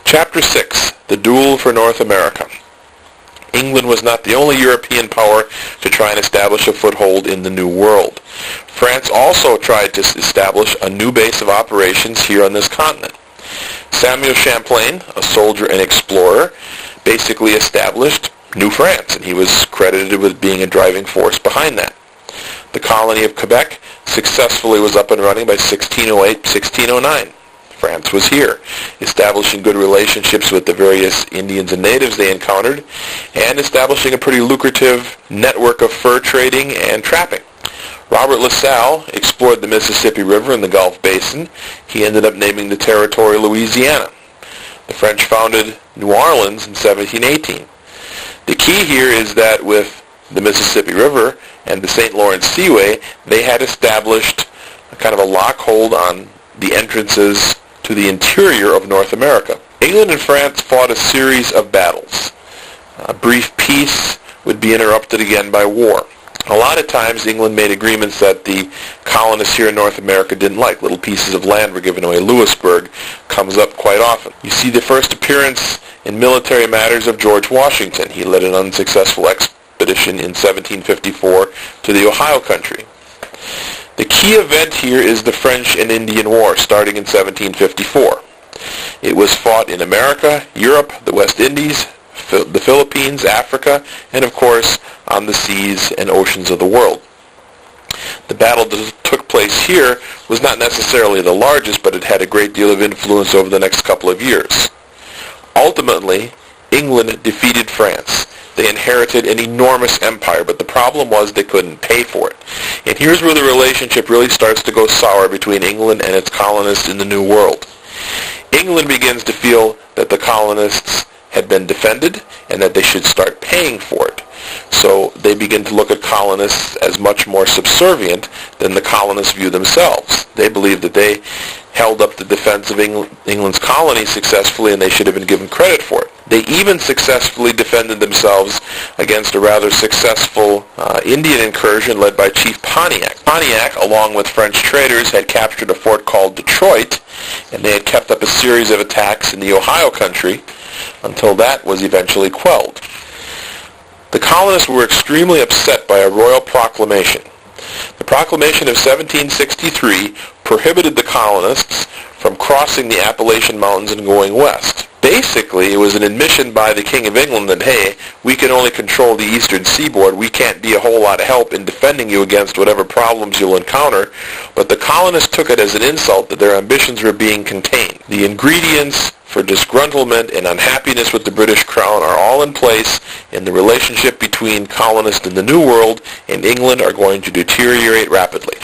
Chapter 6. The Duel for North America. England was not the only European power to try and establish a foothold in the New World. France also tried to establish a new base of operations here on this continent. Samuel Champlain, a soldier and explorer, basically established New France, and he was credited with being a driving force behind that. The colony of Quebec successfully was up and running by 1608, 1609. France was here, establishing good relationships with the various Indians and natives they encountered, and establishing a pretty lucrative network of fur trading and trapping. Robert La Salle explored the Mississippi River and the Gulf Basin. He ended up naming the territory Louisiana. The French founded New Orleans in 1718. The key here is that with the Mississippi River and the St. Lawrence Seaway, they had established a kind of a lockhold on the entrances to the interior of North America. England and France fought a series of battles. A brief peace would be interrupted again by war. A lot of times England made agreements that the colonists here in North America didn't like. Little pieces of land were given away. Louisburg comes up quite often. You see the first appearance in military matters of George Washington. He led an unsuccessful expedition in 1754 to the Ohio country. The key event here is the French and Indian War, starting in 1754. It was fought in America, Europe, the West Indies, the Philippines, Africa, and of course on the seas and oceans of the world. The battle that took place here was not necessarily the largest, but it had a great deal of influence over the next couple of years. Ultimately, England defeated France. They inherited an enormous empire, but the problem was they couldn't pay for it. And here's where the relationship really starts to go sour between England and its colonists in the New World. England begins to feel that the colonists had been defended and that they should start paying for it. So they begin to look at colonists as much more subservient than the colonists view themselves. They believe that they held up the defense of England's colonies successfully, and they should have been given credit for it. They even successfully defended themselves against a rather successful Indian incursion led by Chief Pontiac. Pontiac, along with French traders, had captured a fort called Detroit, and they had kept up a series of attacks in the Ohio country until that was eventually quelled. The colonists were extremely upset by a royal proclamation. The proclamation of 1763 prohibited the colonists from crossing the Appalachian Mountains and going west. Basically, it was an admission by the King of England that, hey, we can only control the eastern seaboard. We can't be a whole lot of help in defending you against whatever problems you'll encounter. But the colonists took it as an insult that their ambitions were being contained. The ingredients for disgruntlement and unhappiness with the British Crown are all in place, and the relationship between colonists in the New World and England are going to deteriorate rapidly.